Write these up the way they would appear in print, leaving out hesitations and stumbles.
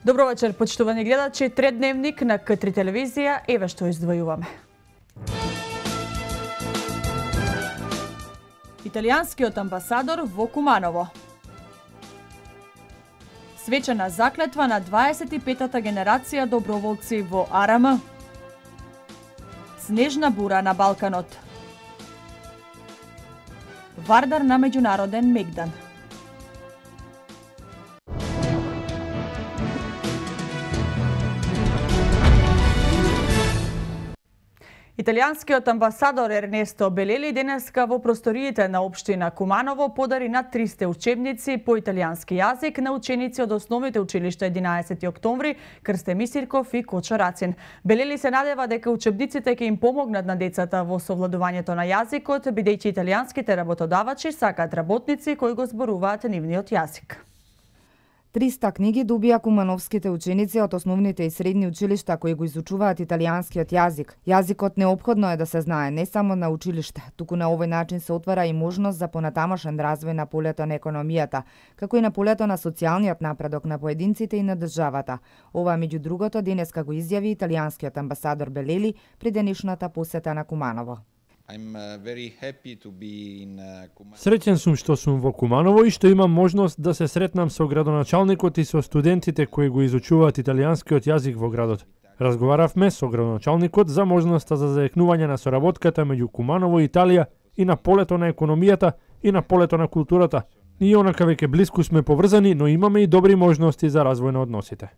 Добро вечер, почитувани гледачи, тредневник на К3 телевизија, еве што издвојуваме. Италијанскиот амбасадор во Куманово. Свечена заклетва на 25-та генерација доброволци во АРМ. Снежна бура на Балканот. Вардар на меѓународен мегдан. Италијанскиот амбасадор Ернесто Белели денеска во просториите на општина Куманово подари над 300 учебници по италијански јазик на ученици од основните училишта 11 октомври, Крсте Мисирков и Кочо Рацин. Белели се надева дека учебниците ќе им помогнат на децата во совладувањето на јазикот, бидејќи италијанските работодавачи сакаат работници кои го зборуваат нивниот јазик. 300 книги добија кумановските ученици од основните и средни училишта кои го изучуваат италијанскиот јазик. Јазикот неопходно е да се знае не само на училиште, туку на овој начин се отвара и можност за понатамошен развој на полето на економијата, како и на полето на социјалниот напредок на поединците и на државата. Ова меѓу другото денеска го изјави италијанскиот амбасадор Белели при денешната посета на Куманово. Среќен сум што сум во Куманово и што имам можност да се сретнам со градоначалникот и со студентите кои го изучуваат италијанскиот јазик во градот. Разговаравме со градоначалникот за можноста за заекнување на соработката меѓу Куманово и Италија и на полето на економијата и на полето на културата. Ние онака веќе блиску сме поврзани, но имаме и добри можности за развој на односите.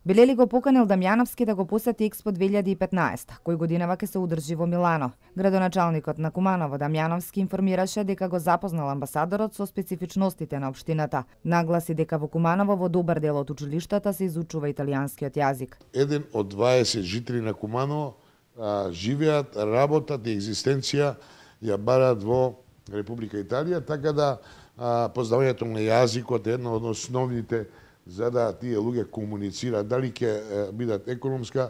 Белели го поканил Дамјановски да го посети Експо 2015, кој годинава ќе се одржи во Милано. Градоначалникот на Куманово Дамјановски информираше дека го запознал амбасадорот со специфичностите на општината. Нагласи дека во Куманово во добар дел од училиштата се изучува италијанскиот јазик. Еден од 20 жители на Куманово живеат, работат и екзистенција ја бараат во Република Италија, така да познавањето на јазикот е едно од основните за да тие луѓе комуницираат, дали ќе бидат економска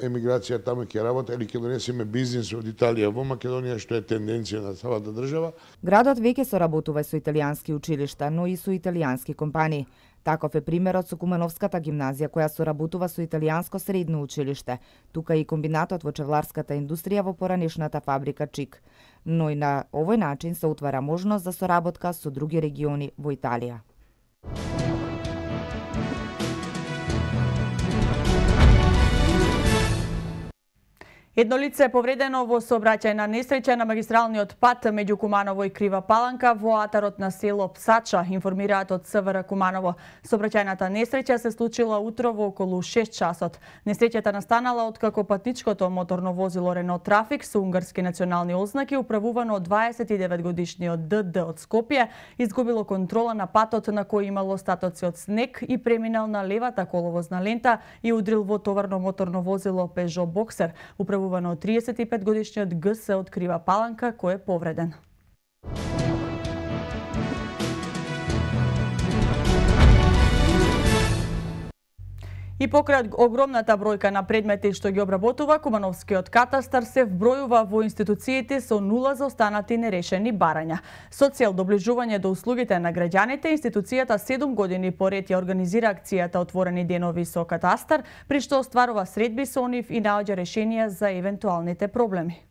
емиграција таму ќе работа или ќе донесеме бизнис од Италија во Македонија, што е тенденција на целата држава. Градот веќе соработува со италијански училишта, но и со италијански компании. Таков е примерот со Кумановската гимназија која соработува со италијанско средно училиште, тука и комбинатот во чевларската индустрија во поранешната фабрика ЧИК. Но и на овој начин се отвара можност за соработка со други региони во Италија. Едно лице е повредено во сообраќајна несреќа на магистралниот пат меѓу Куманово и Крива Паланка во атарот на село Псача, информираат од СВР Куманово. Сообраќајната несреќа се случила утро во околу 6 часот. Несреќата настанала откако патничкото моторно возило Рено Трафик со унгарски национални ознаки, управувано од 29 годишниот ДД од Скопје, изгубило контрола на патот на кој имало остатоци од снег и преминал на левата коловозна лента и удрил во товарно моторно возило Peugeot Boxer, управувано од 35 годишниот ГС од Крива Паланка, кој е повреден. И покрај огромната бројка на предмети што ги обработува, Кумановскиот катастар се вбројува во институциите со нула за останати нерешени барања. Со цел доближување до услугите на граѓаните, институцијата 7 години поред ја организира акцијата Отворени денови со катастар, при што остварува средби со нив и наоѓа решенија за евентуалните проблеми.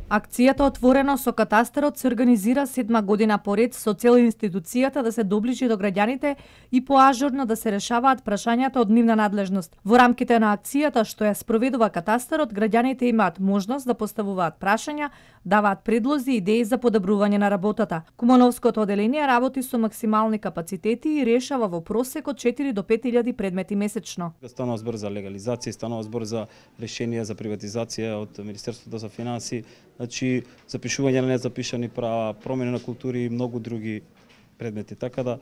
Акцијата Отворено со катастарот се организира 7 година поред со цел институцијата да се доближи до граѓаните и поажурно да се решаваат прашањата од нивна надлежност. Во рамките на акцијата што ја спроведува катастарот, граѓаните имаат можност да поставуваат прашања, даваат предлози и идеи за подобрување на работата. Кумановското оделение работи со максимални капацитети и решава во просек од 4 до 5000 предмети месечно. Станува збор за легализација, станува збор за решенија за приватизација од Министерството за финансии, значи запишување на незапишани права, промена на култури и многу други предмети. Така да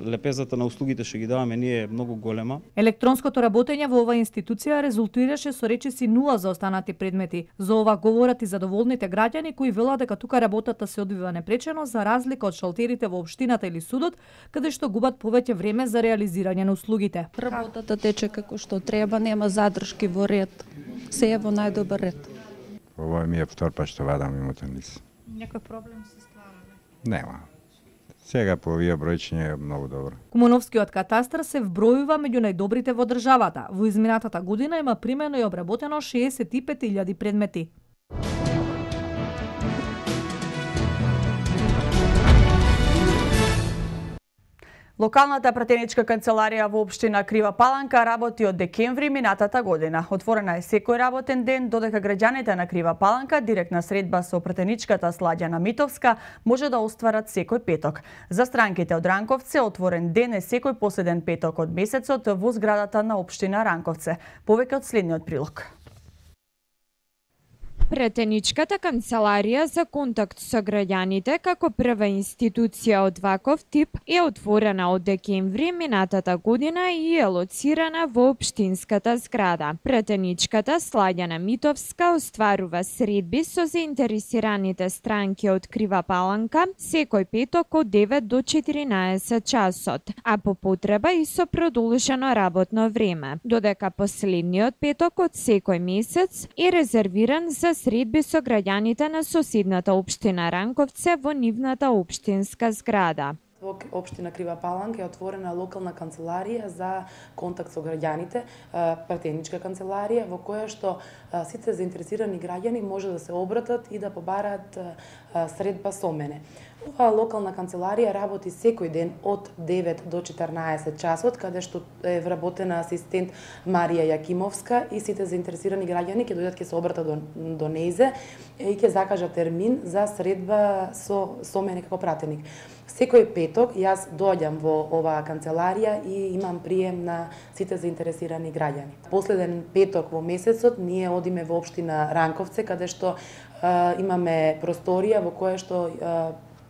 лепезата на услугите што ги даваме ние е многу голема. Електронското работење во оваа институција резултираше со речиси нула за останати предмети. За ова говорат и задоволните граѓани кои велат дека тука работата се одвива непречено за разлика од шалтерите во општината или судот, каде што губат повеќе време за реализирање на услугите. Работата тече како што треба, нема задршки во ред. Се е во најдобар ред. Ова ми е втор пат што вадам имотен лист. Некој проблем се ствара? Нема. Сега по овие бројчиња е многу добро. Кумановскиот катастар се вбројува меѓу најдобрите во државата. Во изминатата година има примено и обработено 65.000 предмети. Локалната пратеничка канцеларија во општина Крива Паланка работи од декември минатата година. Отворена е секој работен ден, додека граѓаните на Крива Паланка директна средба со пратеничката Сладјана Митовска може да остварат секој петок. За странките од Ранковце отворен ден е секој последен петок од месецот во зградата на општина Ранковце. Повеќе од следниот прилог. Пратеничката канцеларија за контакт со граѓаните како прва институција од ваков тип е отворена од декември минатата година и е лоцирана во општинската зграда. Пратеничката Сладјана Митовска остварува средби со заинтересираните странки од Крива Паланка секој петок од 9 до 14 часот, а по потреба и со продолжено работно време, додека последниот петок од секој месец е резервиран за средби со граѓаните на соседната општина Ранковце во нивната општинска зграда. Во општина Крива Паланка е отворена локална канцеларија за контакт со граѓаните, пратеничка канцеларија во која што сите заинтересирани граѓани може да се обратат и да побараат средба со мене. Оваа локална канцеларија работи секој ден од 9 до 14 часот, каде што е вработена асистент Марија Јакимовска и сите заинтересирани граѓани ќе дојдат, ќе се обратат до нејзе и ќе закажат термин за средба со мене како пратеник. Секој петок јас доаѓам во оваа канцеларија и имам прием на сите заинтересирани граѓани. Последен петок во месецот ние одиме во општина Ранковце, каде што имаме просторија во која што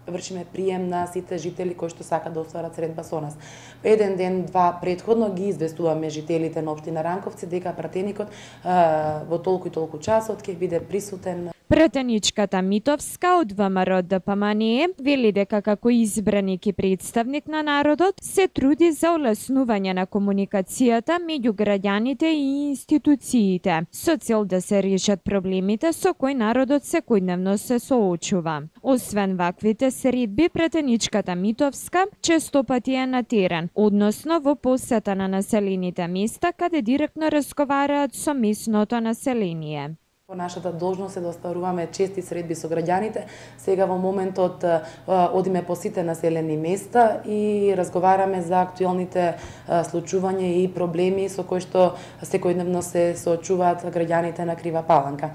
вршиме прием на сите жители кои што сакаат да остварат средба со нас. Еден ден, два предходно ги известуваме жителите на општина Ранковце дека пратеникот во толку и толку часот ќе биде присутен. Пратеничката Митовска од ВМРО ДПМНЕ вели дека како избраник и представник на народот се труди за олеснување на комуникацијата меѓу граѓаните и институциите, со цел да се решат проблемите со кои народот секојдневно се соочува. Освен ваквите средби, пратеничката Митовска честопати е на терен, односно во посета на населените места каде директно разговараат со местното население. Нашата должност е да остваруваме чести средби со граѓаните. Сега во моментот одиме по сите населени места и разговараме за актуелните случувања и проблеми со кои што секојдневно се соочуваат граѓаните на Крива Паланка.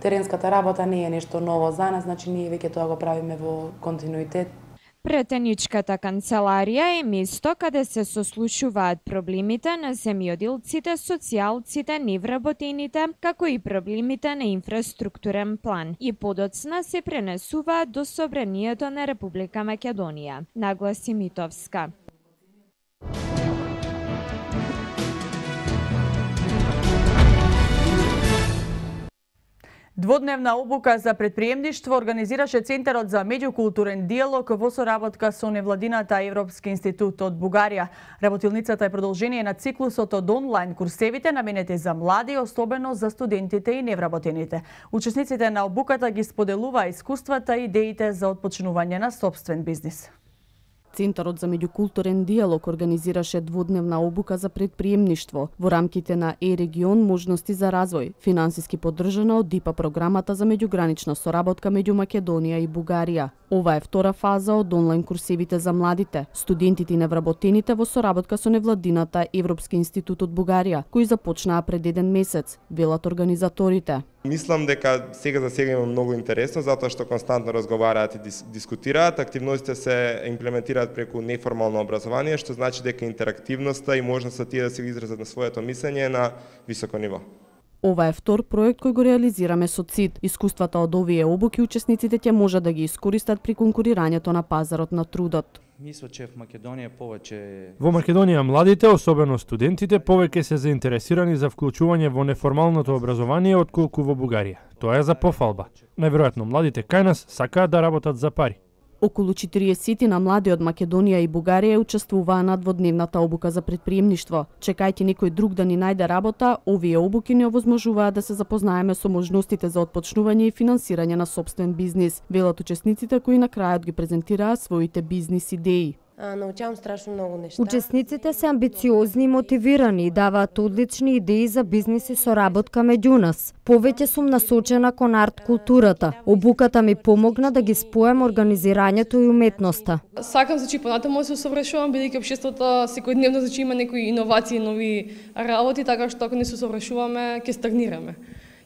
Теренската работа не е нешто ново за нас, значи ние веќе тоа го правиме во континуитет. Пратеничката канцеларија е место каде се сослушуваат проблемите на земјоделците, социјалците, невработените, како и проблемите на инфраструктурен план и подоцна се пренесуваат до Собранието на Република Македонија, нагласи Митовска. Дводневна обука за предприемништво организираше Центарот за меѓукултурен диалог во соработка со невладината Европски институт од Бугарија. Работилницата е продолжение на циклусот од онлайн курсевите наменети за млади, особено за студентите и невработените. Учесниците на обуката ги споделуваа искуствата и идеите за отпочнување на сопствен бизнис. Центарот за меѓукултурен диалог организираше дводневна обука за предприемништво во рамките на Е-регион можности за развој, финансиски поддржана од ДИПА програмата за меѓугранична соработка меѓу Македонија и Бугарија. Ова е втора фаза од онлайн курсевите за младите, студентите и невработените во соработка со невладината Европски институт од Бугарија, кои започнаа пред еден месец, велат организаторите. Мислам дека сега има многу интересно, затоа што константно разговараат и дискутираат. Активностите се имплементираат преку неформално образование, што значи дека интерактивноста и можноста тие да се изразат на своето мислење на високо ниво. Ова е втор проект кој го реализираме со ЦИД. Искуствата од овие обуки учесниците ќе можат да ги искористат при конкурирањето на пазарот на трудот. Во Македонија младите, особено студентите, повеќе се заинтересирани за вклучување во неформалното образование отколку во Бугарија. Тоа е за пофалба. Најверојатно младите кај нас сакаат да работат за пари. Околу 40 на млади од Македонија и Бугарија учествуваа на дводневната обука за предприемништво. Чекајќи некој друг да ни најде работа, овие обуки ни овозможуваат да се запознаеме со можностите за отпочнување и финансирање на сопствен бизнис, велат учесниците кои на крајот ги презентираа своите бизнис идеи. Научавам страшно многу нешта. Учесниците се амбициозни и мотивирани и даваат одлични идеи за бизнис и соработка меѓу нас. Повеќе сум насочена кон арт културата. Обуката ми помогна да ги споем организирањето и уметноста. Сакам понатаму да се усовршувам, бидејќи општеството секојдневно има некои иновации, нови работи, така што ако не се усовршуваме, ќе стагнираме.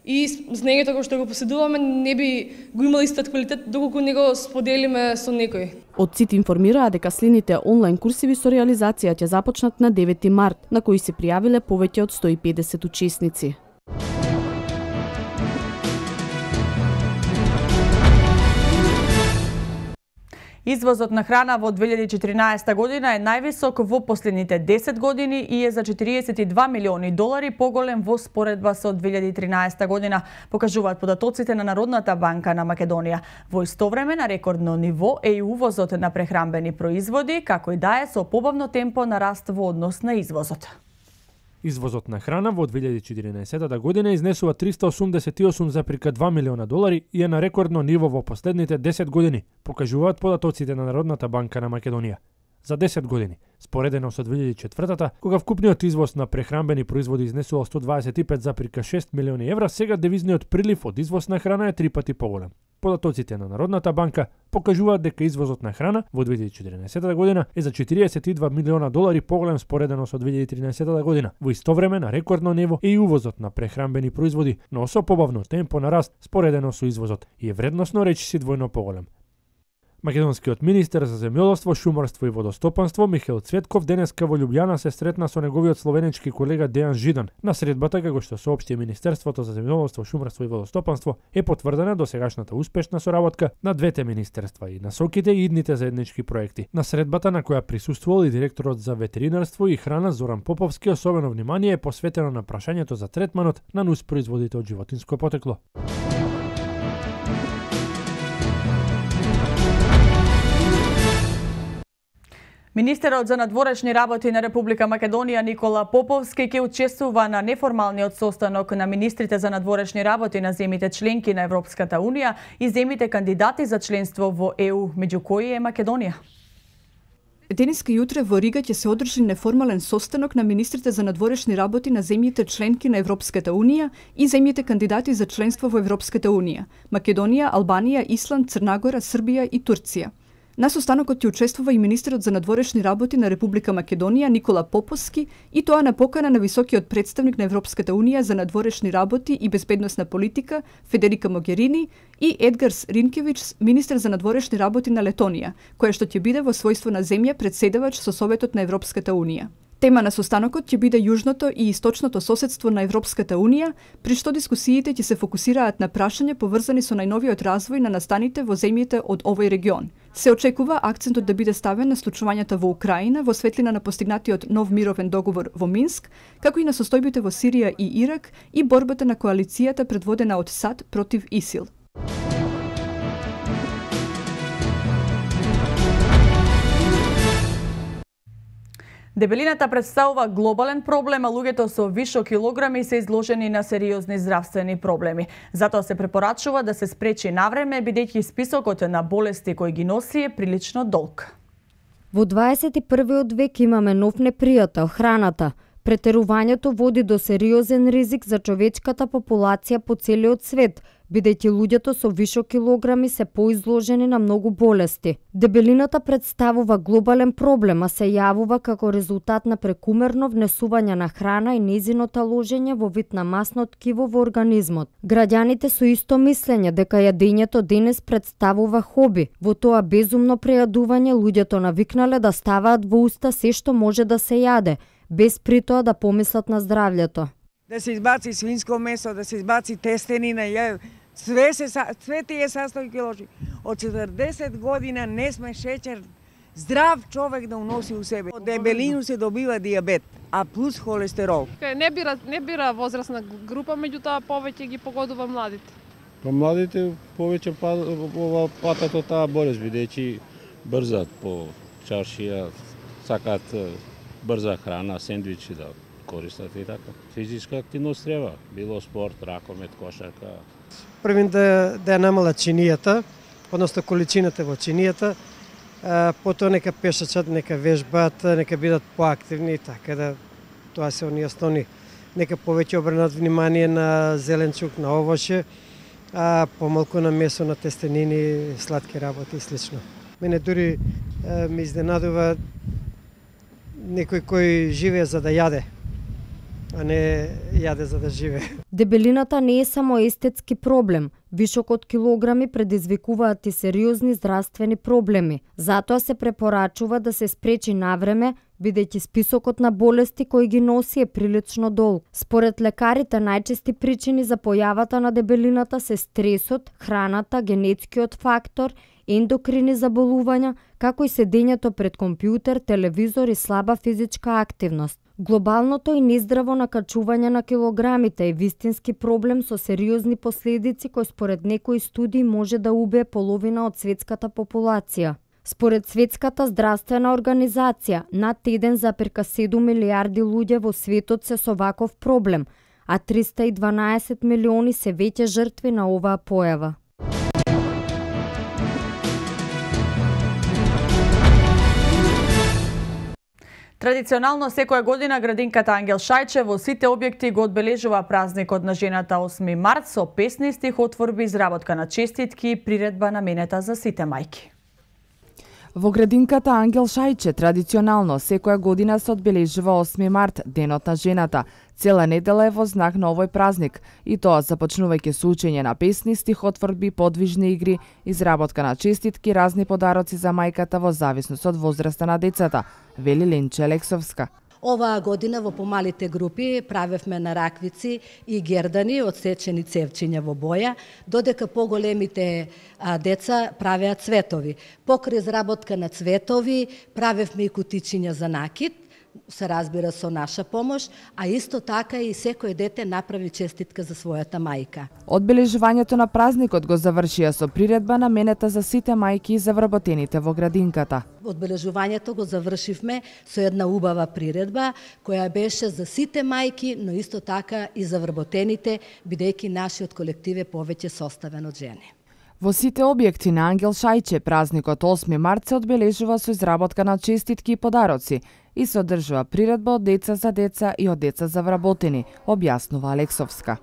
И знаењето кога што го поседуваме не би го имало истиот квалитет доколку не го споделиме со некој. Од ЦИТ информираа дека следните онлайн курсиви со реализација ќе започнат на 9 март, на кои се пријавиле повеќе од 150 учесници. Извозот на храна во 2014 година е највисок во последните 10 години и е за 42 милиони долари поголем во споредба со 2013 година, покажуваат податоците на Народната банка на Македонија. Во исто време на рекордно ниво е и увозот на прехранбени производи, како и да е со побавно темпо на раст во однос на извозот. Извозот на храна во 2014 година изнесува 388,2 милиона долари и е на рекордно ниво во последните 10 години, покажуваат податоците на Народната банка на Македонија. За 10 години, споредено со 2004-та, кога вкупниот извоз на прехранбени производи изнесувал 125,6 милиони евра, сега девизниот прилив од извоз на храна е 3 пати поголем. Податоците на Народната банка покажуваат дека извозот на храна во 2014 година е за 42 милиона долари поголем споредено со 2013 година. Во исто време на рекордно ниво е и увозот на прехранбени производи, но со побавно темпо на раст споредено со извозот и е вредносно речиси двојно поголем. Македонскиот министер за земјоделство, шумарство и водостопанство Михаил Цветков денеска во Љубљана се сретна со неговиот словенечки колега Дејан Жидан. На средбата, како што соопшти Министерството за земјоделство, шумарство и водостопанство, е потврдена досегашната успешна соработка на двете министерства и насоките и идните заеднички проекти. На средбата на која присуствувал и директорот за ветеринарство и храна Зоран Поповски, особено внимание е посветено на прашањето за третманот на нуспроизводите од животинско потекло. Министерот за надворешни работи на Република Македонија Никола Поповски ќе учествува на неформалниот состанок на министрите за надворешни работи на земјите членки на Европската Унија и земјите кандидати за членство во ЕУ, меѓу кои е Македонија. Денеска и утре во Рига ќе се одржи неформален состанок на министрите за надворешни работи на земјите членки на Европската Унија и земјите кандидати за членство во Европската Унија – Македонија, Албанија, Исланд, Црнагора, Србија и Турција. На состанокот ќе учествува и министерот за надворешни работи на Република Македонија Никола Поповски и тоа на покана на високиот представник на Европската Унија за надворешни работи и безбедносна политика Федерика Могерини и Едгарс Ринкевичс, министер за надворешни работи на Летонија, која што ќе биде во својство на земја председавач со Советот на Европската Унија. Тема на состанокот ќе биде јужното и источното соседство на Европската Унија, при што дискусиите ќе се фокусираат на прашања поврзани со најновиот развој на настаните во земјите од овој регион. Се очекува акцентот да биде ставен на случувањата во Украина во светлина на постигнатиот нов мировен договор во Минск, како и на состојбите во Сирија и Ирак и борбата на коалицијата предводена од САД против ИСИЛ. Дебелината представува глобален проблем, а луѓето со вишок килограми се изложени на сериозни здравствени проблеми. Затоа се препорачува да се спречи навреме, бидејќи списокот на болести кои ги носи е прилично долг. Во 21. век имаме нов непријател – храната. Претерувањето води до сериозен ризик за човечката популација по целиот свет, бидејќи луѓето со вишок килограми се поизложени на многу болести. Дебелината представува глобален проблем, а се јавува како резултат на прекумерно внесување на храна и нејзиното ложење во вид на масно ткиво во организмот. Граѓаните со исто мислење дека јадењето денес представува хоби. Во тоа безумно прејадување луѓето навикнале да ставаат во уста се што може да се јаде, без притоа да помислат на здравјето. Да се избаци свинско месо, да се избаци тестенина, све тие састојки лоши. Од 40 година не сме шеќер, здрав човек да уноси у себе. Од дебелину се добива дијабет, а плюс холестерол. Не бира возрастна група, меѓутоа повеќе ги погодува младите. Младите повеќе патат од таа болест, бидејќи брзат по чаршија, сакаат брза храна, сендвичи да користат и така. Физичка активност треба, било спорт, ракомет, кошарка. Првин да ја намалат чинијата, односно количината во чинијата, потоа нека пешачат, нека вежбат, нека бидат поактивни, така да тоа се оние основни. Нека повеќе обрнат внимание на зеленчук, на овоше, а помалку на месо, на тестенини, сладки работи и слично. Мене дури ме изненадува некој кој живее за да јаде, а не јаде за да живее. Дебелината не е само естетски проблем. Вишок од килограми предизвикуваат и сериозни здравствени проблеми. Затоа се препорачува да се спречи навреме, бидејќи списокот на болести кои ги носи е прилично долг. Според лекарите, најчести причини за појавата на дебелината се стресот, храната, генетскиот фактор, ендокрини заболувања, како и седењето пред компјутер, телевизор и слаба физичка активност. Глобалното и нездраво накачување на килограмите е вистински проблем со сериозни последици кои според некои студии може да убие половина од светската популација. Според Светската здравствена организација, над 1,7 милиарди луѓе во светот се со ваков проблем, а 312 милиони се веќе жртви на оваа појава. Традиционално секоја година градинката Ангел Шајче во сите објекти го одбележува празникот на жената 8 март со песни, стихотворби, изработка на честитки и приредба наменета за сите мајки. Во градинката Ангел Шајче традиционално секоја година се одбележува 8 март, денот на жената. Цела недела е во знак на овој празник, и тоа започнувајќи со учење на песни, стихотворби, подвижни игри, изработка на честитки, разни подароци за мајката во зависност од возраста на децата, вели Ленче Алексовска. Оваа година во помалите групи правевме на раквици и гердани од сечени цевчиња во боја, додека поголемите деца правеа цветови. Покрај изработка на цветови правевме и кутичиња за накид, се разбира со наша помош, а исто така и секој дете направи честитка за својата мајка. Одбележувањето на празникот го завршија со приредба наменета за сите мајки и за вработените во градинката. Одбележувањето го завршивме со една убава приредба која беше за сите мајки, но исто така и за вработените, бидејќи нашиот колектив е повеќе составен од жени. Во сите објекти на Ангел Шајче празникот 8 март се одбележува со изработка на честитки и подароци и се одржува приредба од деца за деца и од деца за вработени, објаснува Алексовска.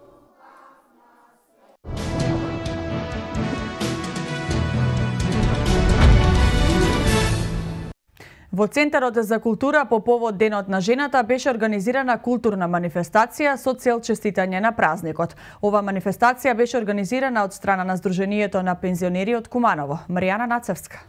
Во Центарот за култура по повод Денот на жената беше организирана културна манифестација со цел честитање на празникот. Ова манифестација беше организирана од страна на Сдруженијето на пензионери од Куманово. Маријана Нацевска.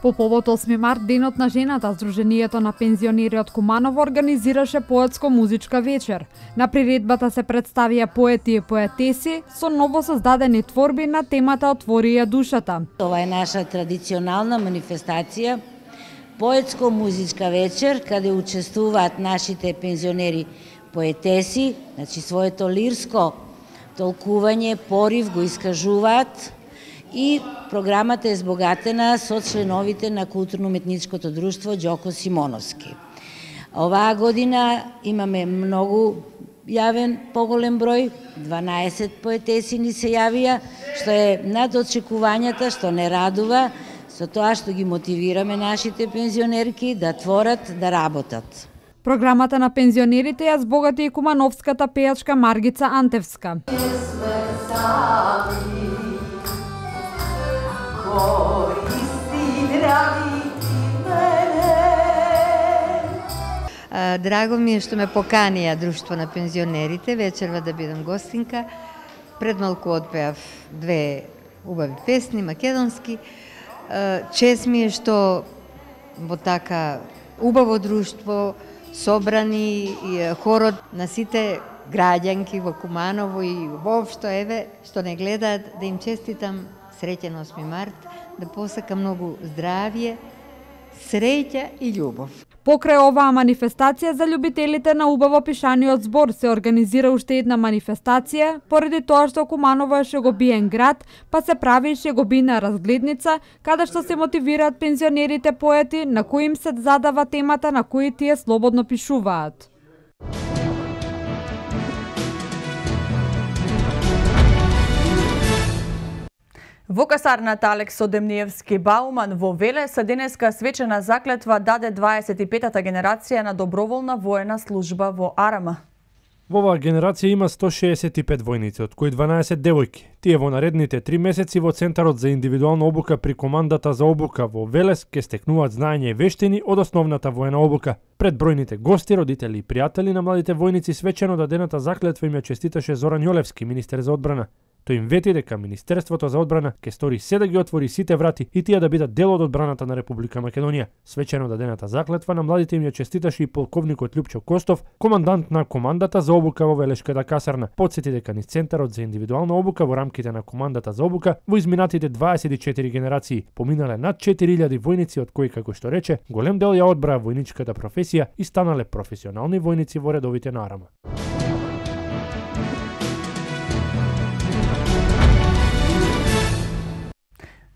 По повод 8 март, Денот на жената, Сдруженијето на пензионери од Куманово организираше поетско-музичка вечер. На приредбата се представија поети и поетеси со ново создадени творби на темата Отвори ја душата. Ова е наша традиционална манифестација, поетско-музичка вечер, каде учествуваат нашите пензионери поетеси, значи своето лирско толкување, порив го искажуваат, и програмата е збогатена со членовите на културно-уметничкото друштво Ѓоко Симоновски. Оваа година имаме многу јавен поголем број, 12 поетеси ни се јавија, што е над очекувањата, што не радува, со тоа што ги мотивираме нашите пензионерки да творат, да работат. Програмата на пензионерите ја збогати и кумановската пејачка Маргица Антевска. Драго ми е што ме поканија Друштво на пензионерите вечерва да бидам гостинка. Пред малку отпеав 2 убави песни македонски. Чест ми е што во така убаво друштво собрани хорот на сите граѓанки во Куманово и воопшто еве што не гледаат, да им честитам среќен 8 март, да посакам многу здравје Среќа и љубов. Покрај оваа манифестација за љубителите на убаво пишаниот збор се организира уште една манифестација, поради тоа што Куманово е шегобиен град, па се прави шегобина разгледница, каде што се мотивираат пензионерите поети, на кои им се задава темата на кои тие слободно пишуваат. Во касарната Алекс Одемниевски Бауман во Велес денеска свечена заклетва даде 25-та генерација на доброволна воена служба во АРМ. Во оваа генерација има 165 војници, од кои 12 девојки. Тие во наредните 3 месеци во Центарот за индивидуална обука при командата за обука во Велес ке стекнуваат знаење и вештини од основната воена обука. Пред бројните гости, родители и пријатели на младите војници свечено дадената заклетва им ја честиташе Зоран Јолевски, министер за одбрана. Тој им вети дека Министерството за одбрана ќе стори се да ги отвори сите врати и тие да бидат дел од одбраната на Република Македонија. Свечено дадената заклетва на младите им ја честиташе и полковникот Љупчо Костов, командант на командата за обука во Велешката касарна. Потсети дека низ Центарот за индивидуална обука во рамките на командата за обука во изминатите 24 генерации поминале над 4000 војници, од кои, како што рече, голем дел ја одбраа војничката професија и станале професионални војници во редовите на АРМ.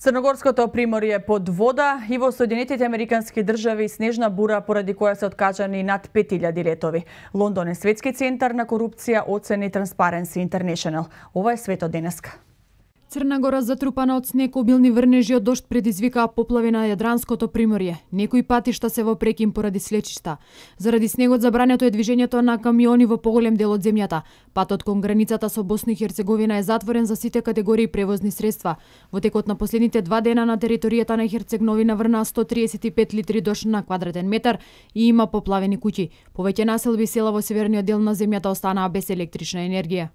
Црногорското приморје под вода и во Соединетите Американски држави снежна бура поради која се откажани над 5000 летови. Лондон е светски центар на корупција, оцени Transparency International. Ова е светот денеска. Црна Гора затрупана од снег, обилни врнежи од дожд предизвикаа поплави на Јадранското приморје. Некои патишта се во прекин поради слечишта. Заради снегот забрането е движењето на камиони во поголем дел од земјата. Патот кон границата со Босна и Херцеговина е затворен за сите категории превозни средства. Во текот на последните 2 дена на територијата на Херцеговина врна 135 литри дожд на квадратен метар и има поплавени куќи. Повеќе населби села во северниот дел на земјата останаа без електрична енергија.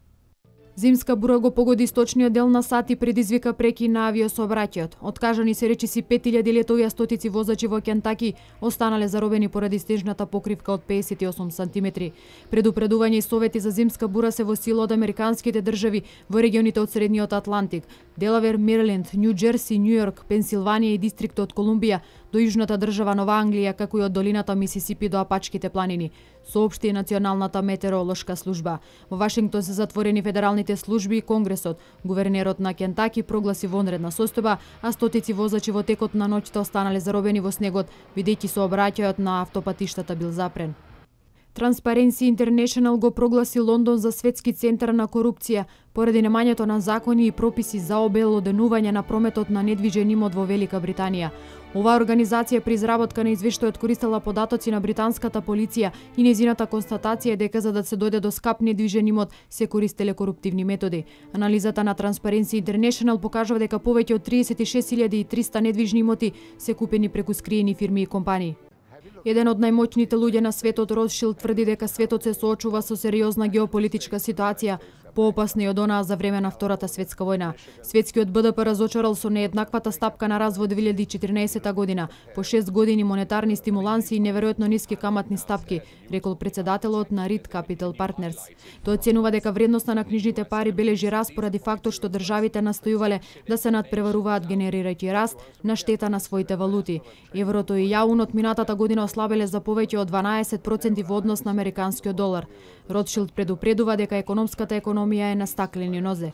Зимска бура го погоди источниот дел на САД и предизвика прекин на авиосообраќајот. Откажани се речиси 5000 летови, а стотици возачи во Кентаки останале заробени поради снежната покривка од 58 сантиметри. Предупредување и совети за зимска бура се во сила од американските држави во регионите од Средниот Атлантик, Делавер, Мериленд, Њу Џерси, Њујорк, Пенсилванија и дистриктот Колумбија, до јужната држава Нова Англија, како и од долината Мисисипи до Апачките планини, соопшти Националната метеоролошка служба. Во Вашингтон се затворени федералните служби и Конгресот. Гувернерот на Кентаки прогласи вонредна состојба, а стотици возачи во текот на ноќта останале заробени во снегот, бидејќи сообраќајот на автопатиштата бил запрен. Transparency International го прогласи Лондон за светски центар на корупција поради немањето на закони и прописи за обелоденување на прометот на недвижен имот во Велика Британија. Оваа организација при изработка на извештајот користела податоци на британската полиција и нејзината констатација е дека за да се дојде до скап недвижен имот се користеле коруптивни методи. Анализата на Transparency International покажува дека повеќе од 36.300 недвижни имоти се купени преку скриени фирми и компании. Еден од најмоćните луѓе на светот, Ротшилд, тврди дека светот се соочува со сериозна геополитичка ситуација, поопасна и од онаа за време на Втората светска војна. Светскиот БДП разочарал со нееднаквата стапка на раст во 2014 година, по 6 години монетарни стимуланси и неверојатно ниски каматни стапки, рекол председателот на Reed Capital Partners. Тој оценува дека вредноста на книжните пари бележи раст поради фактот што државите настојувале да се надпреваруваат генерирајќи раст на штета на своите валути. Еврото и јаунот минатата година ослабеле за повеќе од 12% во однос на американскиот долар. Ротшилд предупредува дека економската економија е на стаклени нозе.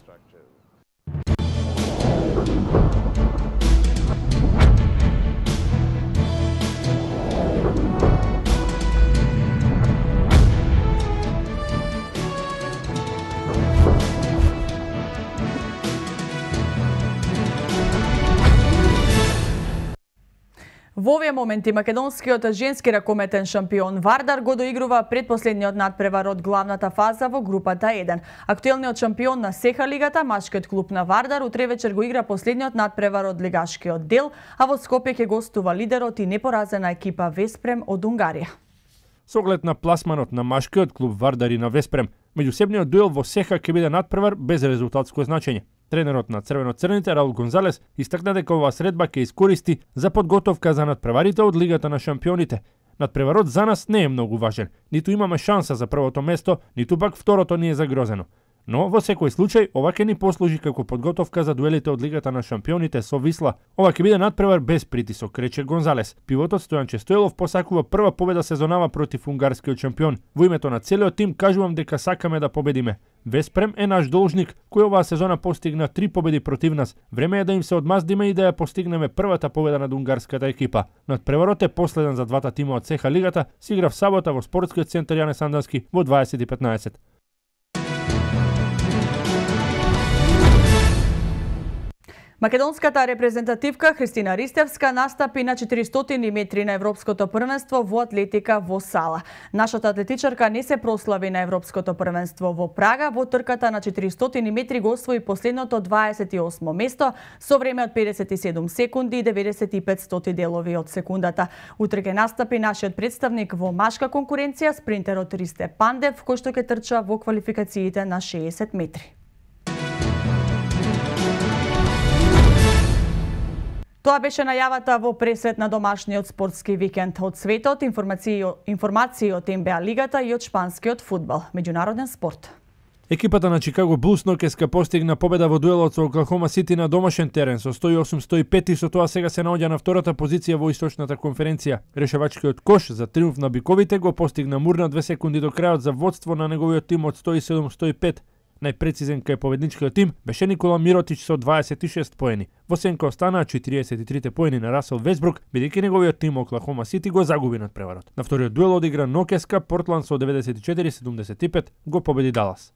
Во овие моменти македонскиот женски ракометен шампион Вардар го доигрува предпоследниот надпревар од главната фаза во групата 1. Актуелниот шампион на СЕХА лигата, машкиот клуб на Вардар, утре вечер го игра последниот надпревар од лигашкиот дел, а во Скопје ќе гостува лидерот и непоразена екипа Веспрем од Унгарија. Со оглед на пласманот на машкиот клуб Вардар и на Веспрем, меѓусебниот дуел во СЕХА ќе биде надпревар без резултатско значење. Тренерот на црвено-црните Раул Гонзалес истакна дека оваа средба ќе искористи за подготовка за надпреварите од Лигата на шампионите. Надпреварот за нас не е многу важен, ниту имаме шанса за првото место, ниту пак второто ни е загрозено. Но во секој случај, ова ќе ни послужи како подготовка за дуелите од Лигата на шампионите со Висла. Ова ќе биде надпревар без притисок, рече Гонзалес. Пивотот Стојанче Стојлов посакува прва победа сезонава против унгарскиот шампион. Во името на целиот тим кажувам дека сакаме да победиме. Веспрем е наш должник, кој оваа сезона постигна 3 победи против нас. Време е да им се одмаздиме и да ја постигнеме првата победа над унгарската екипа. Надпреварот е последен за двата тима од ЦХ Лигата, се игра в сабота во спортскиот центар Јане Сандански во 20:15. Македонската репрезентативка Христина Ристевска настапи на 400 метри на Европското првенство во атлетика во Сала. Нашата атлетичарка не се прослави на Европското првенство во Прага. Во трката на 400 метри го освои последното 28 место со време од 57 секунди и 95 делови од секундата. Утре ќе настапи нашиот представник во машка конкуренција, спринтерот Ристе Пандев, кој што ќе трча во квалификациите на 60 метри. Тоа беше најавата во пресвет на домашниот спортски викенд од светот, информации од НБА лигата и од шпанскиот фудбал. Меѓународен спорт. Екипата на Чикаго Булс нокеска постигна победа во дуелот со Оклахома Сити на домашен терен со 108-105 и со тоа сега се наоѓа на втората позиција во источната конференција. Решавачкиот кош за триумф на биковите го постигна мурна 2 секунди до крајот за водство на неговиот тим од 107-105. Најпрецизен кај победничкиот тим беше Никола Миротич со 26 поени. Во сенка останаа 43 поени на Расел Весбрук, бидејќи неговиот тим Оклахома Сити го загуби надпреварот. На вториот дуел одигра нокеска, Портланд со 94-75 го победи Далас.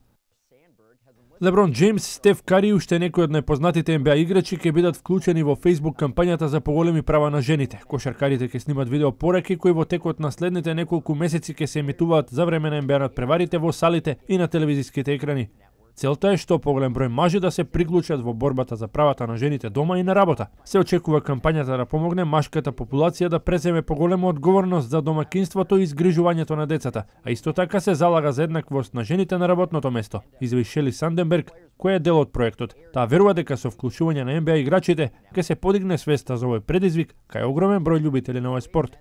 Леброн Джеймс, Стеф Кари и уште некои од најпознатите НБА играчи ќе бидат вклучени во Facebook кампањата за поголеми права на жените. Кошаркарите ќе снимат видео пораки кои во текот на следните неколку месеци ќе се емитуваат за време на НБА надпреварите во салите и на телевизиските екрани. Целта е што поголем број мажи да се приклучат во борбата за правата на жените дома и на работа. Се очекува кампањата да помогне машката популација да преземе поголема одговорност за домакинството и изгрижувањето на децата, а исто така се залага за еднаквост на жените на работното место, изјави Шели Санденберг, која е дел од проектот. Таа верува дека со вклучување на НБА играчите ќе се подигне свеста за овој предизвик кај огромен број љубители на овој спорт.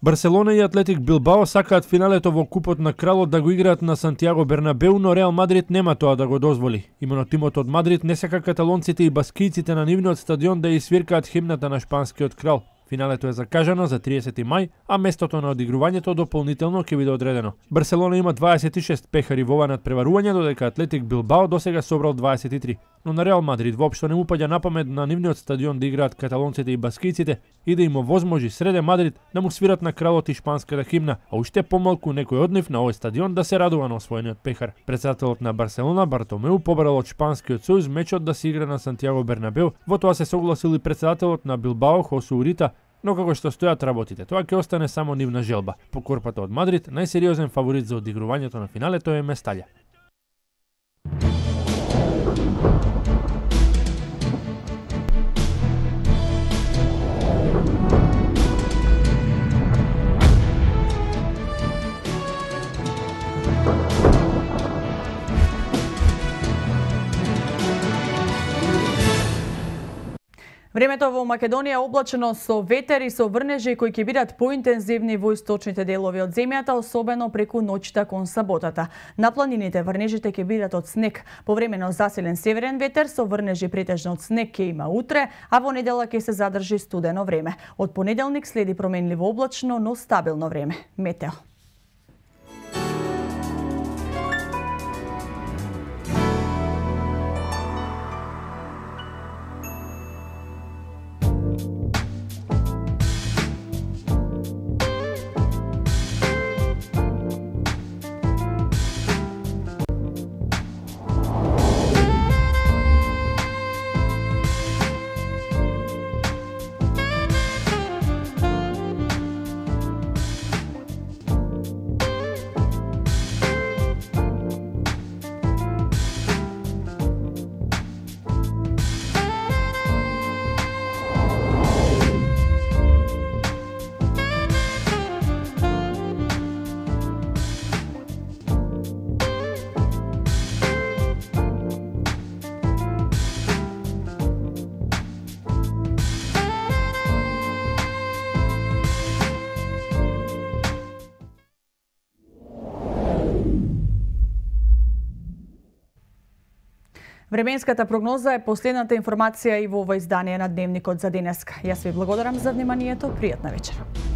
Барселона и Атлетик Билбао сакаат финалето во Купот на Кралот да го играат на Сантиаго Бернабеу, но Реал Мадрид нема тоа да го дозволи. Имено тимот од Мадрид не сака каталонците и баскијците на нивниот стадион да ја свиркаат химната на шпанскиот крал. Финалето е закажано за 30 мај, а местото на одигрувањето дополнително ќе биде одредено. Барселона има 26 пехари во ова надпреварување, додека Атлетик Билбао досега собрал 23. Но на Реал Мадрид воопшто не му паѓа на памет на нивниот стадион да играат каталонците и баскијците и да им овозможи среде Мадрид да му свират на кралот и шпанската химна, а уште помалку некој од нив на овој стадион да се радува на освоениот пехар. Претседателот на Барселона Бартомеу побарал од шпанскиот сојуз мечот да се игра на Сантиаго Бернабеу. Во тоа се согласил и претседателот на Билбао Хосу Урита, но како што стојат работите, тоа ќе остане само нивна желба. По корпата од Мадрид, најсериозен фаворит за одигрувањето на финалето е Месталја. Времето во Македонија е облачено со ветер и со врнежи кои ќе бидат поинтензивни во источните делови од земјата, особено преку ноќта кон саботата. На планините врнежите ќе бидат од снег. Повремено засилен северен ветер со врнежи претежно од снег ќе има утре, а во недела ќе се задржи студено време. Од понеделник следи променливо облачно, но стабилно време. Метео. Временската прогноза е последната информација и во ова издание на Дневникот за денеска. Јас ви благодарам за вниманието. Пријатна вечер.